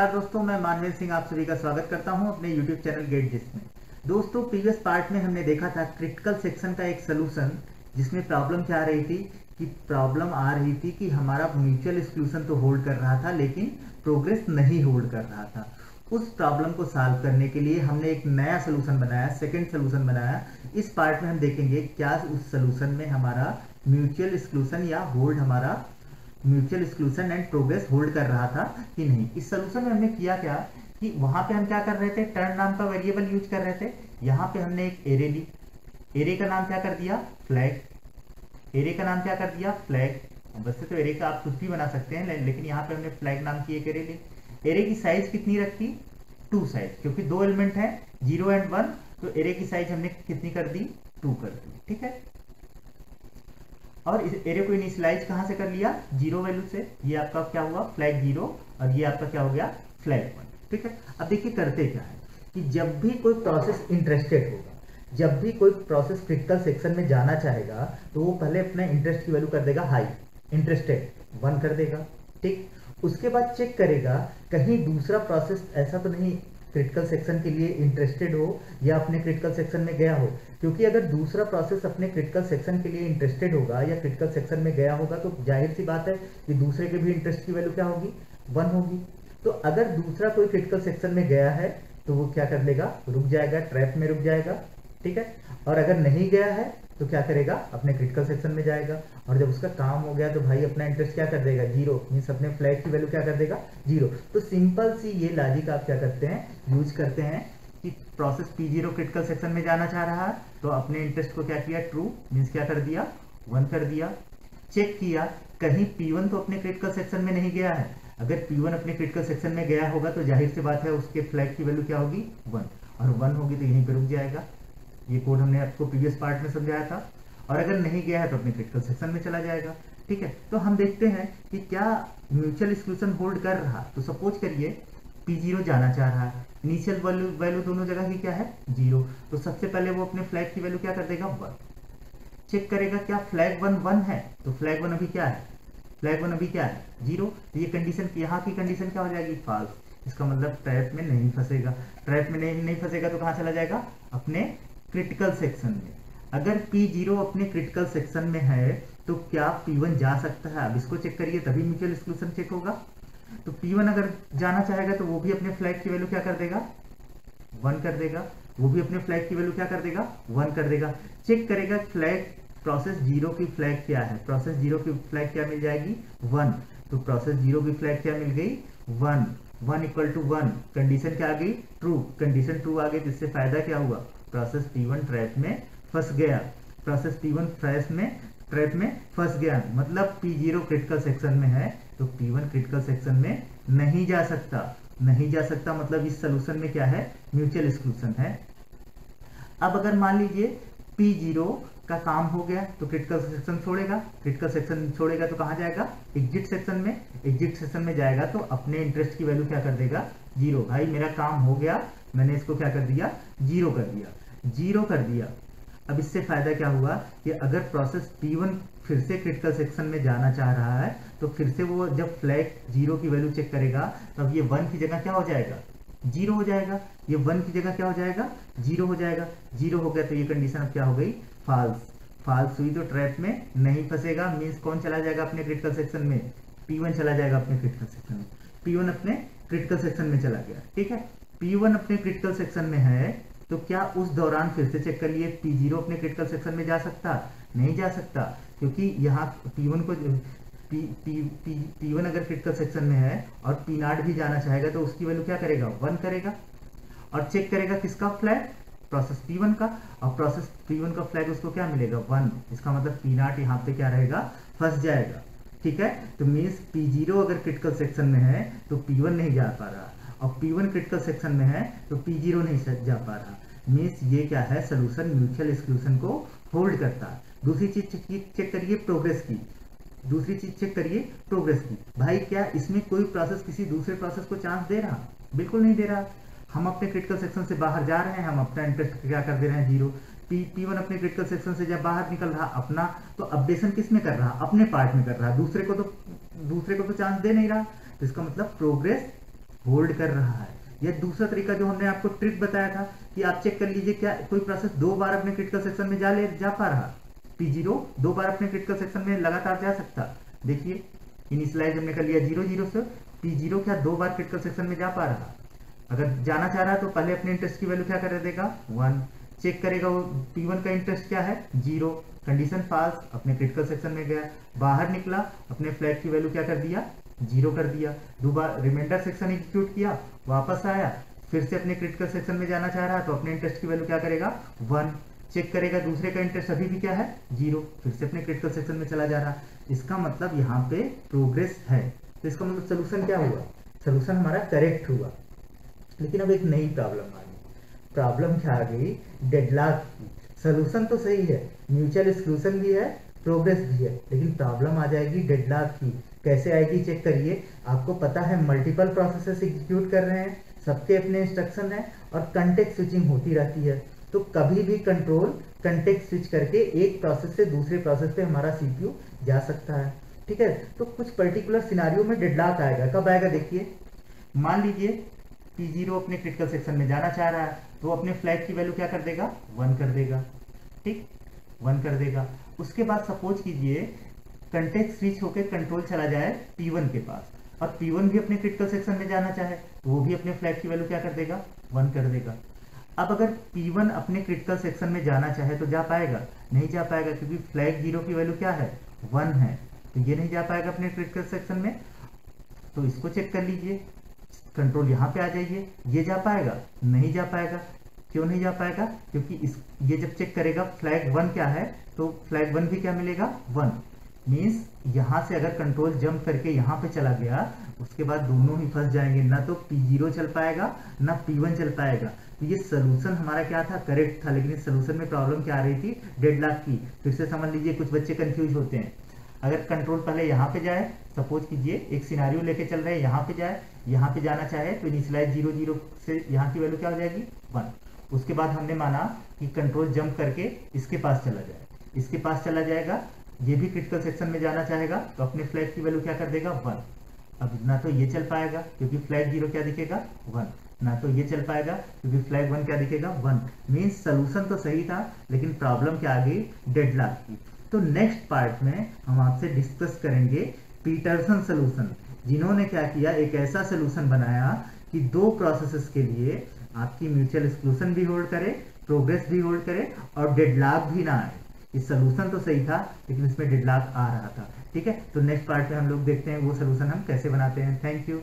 नमस्कार दोस्तों, मैं मानवेंद्र सिंह आप सभी का स्वागत करता हूं अपने YouTube चैनल गेट जिस में। दोस्तों, प्रीवियस पार्ट में हमने देखा था क्रिटिकल सेक्शन का एक सोल्यूशन, जिसमें प्रॉब्लम क्या आ रही थी कि प्रॉब्लम आ रही थी कि हमारा म्यूचुअल एक्सक्लूजन तो होल्ड कर रहा था लेकिन प्रोग्रेस नहीं होल्ड कर रहा था। उस प्रॉब्लम को सॉल्व करने के लिए हमने एक नया सोल्यूशन बनाया, सेकेंड सोल्यूशन बनाया। इस पार्ट में हम देखेंगे क्या उस सोल्यूशन में हमारा म्यूचुअल एक्सक्लूजन या होल्ड हमारा mutual exclusion and progress hold कर रहा था कि नहीं। इस सोल्यूशन में हमने किया क्या कि वहां पे हम क्या कर रहे थे, टर्न नाम का वेरिएबल यूज कर रहे थे। यहाँ पे हमने एक एरे ली, एरे का नाम क्या कर दिया, फ्लैग। एरे का नाम क्या कर दिया, फ्लैग। वैसे तो एरे का आप कुछ भी बना सकते हैं, लेकिन यहाँ पे हमने फ्लैग नाम की एक एरे ली। एरे की साइज कितनी रखी, 2 साइज, क्योंकि 2 एलिमेंट है 0 एंड 1, तो एरे की साइज हमने कितनी कर दी, 2 कर दी। ठीक है, और इस एरे को इनिशियलाइज कहां से कर लिया, 0 वैल्यू से। ये आपका क्या हुआ, फ्लैग 0, और ये आपका क्या हो गया, फ्लैग 1। ठीक है, अब देखिए करते क्या है कि जब भी कोई प्रोसेस इंटरेस्टेड होगा, जब भी कोई प्रोसेस क्रिटिकल सेक्शन में जाना चाहेगा, तो वो पहले अपने इंटरेस्ट की वैल्यू कर देगा हाई, इंटरेस्टेड 1 कर देगा। ठीक, उसके बाद चेक करेगा कहीं दूसरा प्रोसेस ऐसा तो नहीं क्रिटिकल सेक्शन के लिए इंटरेस्टेड हो या अपने क्रिटिकल सेक्शन में गया हो, क्योंकि अगर दूसरा प्रोसेस अपने क्रिटिकल सेक्शन के लिए इंटरेस्टेड होगा या क्रिटिकल सेक्शन में गया होगा तो जाहिर सी बात है कि दूसरे के भी इंटरेस्ट की वैल्यू क्या होगी, 1 होगी। तो अगर दूसरा कोई क्रिटिकल सेक्शन में गया है तो वो क्या कर लेगा, रुक जाएगा, ट्रैप में रुक जाएगा। ठीक है, और अगर नहीं गया है तो क्या करेगा, अपने क्रिटिकल सेक्शन में जाएगा, और जब उसका काम हो गया तो भाई अपना इंटरेस्ट क्या कर देगा, 0, मीन्स अपने फ्लैग की वैल्यू क्या कर देगा, 0। तो सिंपल सी ये लॉजिक आप क्या करते हैं, यूज करते हैं कि प्रोसेस P0 क्रिटिकल सेक्शन में जाना चाह रहा है तो अपने इंटरेस्ट को क्या किया, ट्रू, मीन्स क्या कर दिया, 1 कर दिया। चेक किया कहीं P1 तो अपने क्रिटिकल सेक्शन में नहीं गया है। अगर P1 अपने क्रिटिकल सेक्शन में गया होगा तो जाहिर सी बात है उसके फ्लैग की वैल्यू क्या होगी, 1, और 1 होगी तो यहीं पे रुक जाएगा। ये कोड हमने आपको प्रीवियस पार्ट में समझाया था। और अगर नहीं गया है तो अपने क्रिटिकल सेक्शन में चला जाएगा। ठीक है, तो हम देखते हैं कि क्या म्यूचुअल एक्सक्लूजन होल्ड कर रहा। तो सपोज करिए P0 जाना चाह रहा है, इनिशियल वैल्यू दोनों जगह की क्या है, 0। तो सबसे पहले वो अपने फ्लैग की वैल्यू क्या कर देगा, 1। चेक करेगा क्या फ्लैग 1 है, तो फ्लैग 1 अभी क्या है, फ्लैग 1 अभी क्या है, 0। तो ये कंडीशन, यहाँ की कंडीशन क्या हो जाएगी, फॉल्स। इसका मतलब ट्रैप में नहीं फंसेगा। ट्रैप में नहीं फंसेगा तो कहाँ चला जाएगा, अपने क्रिटिकल सेक्शन में। अगर P0 अपने क्रिटिकल सेक्शन में है तो क्या P1 जा सकता है, अब इसको चेक करिए तभी म्यूचुअल एक्सक्लूजन चेक होगा। तो P1 अगर जाना चाहेगा तो वो भी अपने फ्लैग की वैल्यू क्या कर देगा, 1 कर देगा। वो भी अपने फ्लैग की वैल्यू क्या कर देगा, 1 कर देगा। चेक करेगा फ्लैग प्रोसेस 0 की फ्लैग क्या है, प्रोसेस 0 की फ्लैग क्या मिल जाएगी, 1। तो प्रोसेस 0 की फ्लैग क्या मिल गई, 1, 1 इक्वल टू 1। कंडीशन क्या आ गई, ट्रू, कंडीशन ट्रू आ गई, जिससे फायदा क्या हुआ, प्रोसेस P1 ट्रैप में फंस गया। प्रोसेस P1 ट्रैप में फंस गया, मतलब P0 क्रिटिकल सेक्शन में है तो P1 क्रिटिकल सेक्शन में नहीं जा सकता। नहीं जा सकता मतलब इस सोल्यूशन में क्या है, म्यूचुअल एक्सक्लूजन है। अब अगर मान लीजिए P0 का काम हो गया तो क्रिटिकल सेक्शन छोड़ेगा, क्रिटिकल सेक्शन छोड़ेगा तो कहां जाएगा, एग्जिट सेक्शन में। एग्जिट सेक्शन में जाएगा तो अपने इंटरेस्ट की वैल्यू क्या कर देगा, 0। भाई मेरा काम हो गया, मैंने इसको क्या कर दिया, 0 कर दिया, 0 कर दिया। अब इससे फायदा क्या हुआ कि अगर प्रोसेस P1 फिर से क्रिटिकल सेक्शन में जाना चाह रहा है तो फिर से वो जब फ्लैग 0 की वैल्यू चेक करेगा तब ये 1 की जगह क्या हो जाएगा, 0 हो जाएगा। ये 1 की जगह क्या हो जाएगा, 0 हो जाएगा। 0 हो गया तो ये कंडीशन अब क्या हो गई, फॉल्स। फॉल्स हुई तो ट्रैप में नहीं फंसेगा, मीन्स कौन चला जाएगा अपने क्रिटिकल सेक्शन में, P1 चला जाएगा अपने क्रिटिकल सेक्शन में। P1 अपने क्रिटिकल सेक्शन में चला गया। ठीक है, P1 अपने क्रिटिकल सेक्शन में है तो क्या उस दौरान फिर से चेक कर लिए P0 अपने क्रिटिकल सेक्शन में जा सकता, नहीं जा सकता, क्योंकि यहाँ P1 को P1 अगर क्रिटिकल सेक्शन में है और P0 भी जाना चाहेगा तो उसकी वैल्यू क्या करेगा, 1 करेगा। और चेक करेगा किसका फ्लैग, प्रोसेस P1 का, और प्रोसेस P1 का फ्लैग उसको क्या मिलेगा, 1। इसका मतलब P0 यहाँ पे क्या रहेगा, फंस जाएगा। ठीक है, तो मीन्स P0 अगर क्रिटिकल सेक्शन में है तो P1 नहीं जा पा रहा, और P1 क्रिटिकल सेक्शन में है तो P0 नहीं जा पा रहा। मीन्स ये क्या है, सोल्यूशन म्यूचुअल एक्सक्लूजन को होल्ड करता है। दूसरी चीज चेक करिए प्रोग्रेस की, दूसरी चीज चेक करिए प्रोग्रेस की। भाई क्या इसमें कोई प्रोसेस किसी दूसरे प्रोसेस को चांस दे रहा, बिल्कुल नहीं दे रहा। हम अपने क्रिटिकल सेक्शन से बाहर जा रहे हैं, हम अपना इंटरेस्ट क्या कर दे रहे हैं, 0। P1 अपने क्रिटिकल सेक्शन से जब बाहर निकल रहा अपना, तो अपडेशन किस में कर रहा, अपने पार्ट में कर रहा, दूसरे को तो चांस दे नहीं रहा। तो इसका मतलब प्रोग्रेस होल्ड कर रहा है। यह दूसरा तरीका जो हमने आपको ट्रिक बताया था कि आप चेक कर लीजिए क्या कोई प्रोसेस 2 बार अपने क्रिटिकल सेक्शन में जा पा रहा। P0 2 बार अपने क्रिटिकल सेक्शन में लगातार जा सकता। देखिए इनिशियलाइज हमने कर लिया 0 0 से, P0 क्या 2 बार क्रिटिकल सेक्शन में जा पा रहा। अगर जाना चाह रहा है तो पहले अपने इंटरेस्ट की वैल्यू क्या कर देगा 1, चेक करेगा वो P1 का इंटरेस्ट क्या है 0, कंडीशन पास, अपने क्रिटिकल सेक्शन में गया, बाहर निकला, अपने फ्लैग की वैल्यू क्या कर दिया 0 कर दिया। दोबारा रिमाइंडर सेक्शन एग्जीक्यूट किया, वापस आया, फिर से अपने क्रिटिकल सेक्शन में जाना चाह रहा है तो अपने इंटरेस्ट की वैल्यू क्या करेगा 1, चेक करेगा दूसरे का इंटरेस्ट अभी भी क्या है 0, फिर से अपने क्रिटिकल सेक्शन में चला जा रहा। इसका मतलब यहाँ पे प्रोग्रेस है। तो इसका मतलब सोल्यूशन क्या हुआ, सोल्यूशन हमारा करेक्ट हुआ। लेकिन अब एक नई प्रॉब्लम आ गई। प्रॉब्लम क्या आ गई, डेडलॉक की। सोल्यूशन तो सही है, म्यूचुअल एक्सक्लूजन भी है, प्रोग्रेस भी है, लेकिन प्रॉब्लम आ जाएगी डेडलॉक की। कैसे आएगी चेक करिए। आपको पता है मल्टीपल प्रोसेसेस एग्जीक्यूट कर रहे हैं, सबके अपने इंस्ट्रक्शन है और कंटेक्स्ट स्विचिंग होती रहती है। तो कभी भी कंट्रोल कंटेक्स्ट स्विच करके एक प्रोसेस से दूसरे प्रोसेस पे हमारा सीपीयू जा सकता है। ठीक है, तो कुछ पर्टिकुलर सिनारियो में डेडलॉक आएगा। कब आएगा देखिए, मान लीजिए P0 अपने क्रिटिकल सेक्शन में जाना चाह रहा है तो अपने फ्लैग की वैल्यू क्या कर देगा 1 कर देगा। ठीक, 1 कर देगा। उसके बाद सपोज कीजिए कंटेक्स्ट स्विच होकर कंट्रोल चला जाए P1 के पास और P1 भी अपने क्रिटिकल सेक्शन में जाना चाहे तो वो भी अपने फ्लैग की वैल्यू क्या कर देगा 1 कर देगा। अब अगर P1 अपने क्रिटिकल सेक्शन में जाना चाहे तो जा पाएगा, नहीं जा पाएगा, क्योंकि फ्लैग 0 की वैल्यू क्या है 1 है, तो ये नहीं जा पाएगा अपने क्रिटिकल सेक्शन में। तो इसको चेक कर लीजिए, कंट्रोल यहाँ पे आ जाइए, ये जा पाएगा, नहीं जा पाएगा। क्यों नहीं जा पाएगा, क्योंकि ये जब चेक करेगा फ्लैग 1 क्या है तो फ्लैग 1 भी क्या मिलेगा 1। मीन्स यहाँ से अगर कंट्रोल जंप करके यहाँ पे चला गया उसके बाद दोनों ही फंस जाएंगे, ना तो P0 चल पाएगा ना P1 चल पाएगा। तो ये सोल्यूशन हमारा क्या था, करेक्ट था, लेकिन इस सोल्यूशन में प्रॉब्लम क्या आ रही थी, डेडलॉक की। फिर से समझ लीजिए, कुछ बच्चे कंफ्यूज होते हैं। अगर कंट्रोल पहले यहाँ पे जाए, सपोज कीजिए एक सिनारियो लेके चल रहे हैं, यहाँ पे जाए, यहाँ पे जाना चाहे तो इनिशियलाइज 0 0 से यहाँ की वैल्यू क्या हो जाएगी 1। उसके बाद हमने माना कि कंट्रोल जंप करके इसके पास चला जाए, इसके पास चला जाएगा, ये भी क्रिटिकल सेक्शन में जाना चाहेगा तो अपने फ्लैग की वैल्यू क्या कर देगा 1। अब ना तो ये चल पाएगा क्योंकि फ्लैग 0 क्या दिखेगा 1, ना तो ये चल पाएगा क्योंकि फ्लैग 1 क्या दिखेगा 1। मीन्स सोल्यूशन तो सही था लेकिन प्रॉब्लम क्या आ गई, डेडलॉक की। तो नेक्स्ट पार्ट में हम आपसे डिस्कस करेंगे पीटरसन सोल्यूशन, जिन्होंने क्या किया, एक ऐसा सोल्यूशन बनाया कि 2 प्रोसेसेस के लिए आपकी म्यूचुअल एक्सक्लूजन भी होल्ड करे, प्रोग्रेस भी होल्ड करे और डेडलॉक भी ना आए। इस सोल्यूशन तो सही था लेकिन इसमें डेडलॉक आ रहा था। ठीक है, तो नेक्स्ट पार्ट में हम लोग देखते हैं वो सोल्यूशन हम कैसे बनाते हैं। Thank you.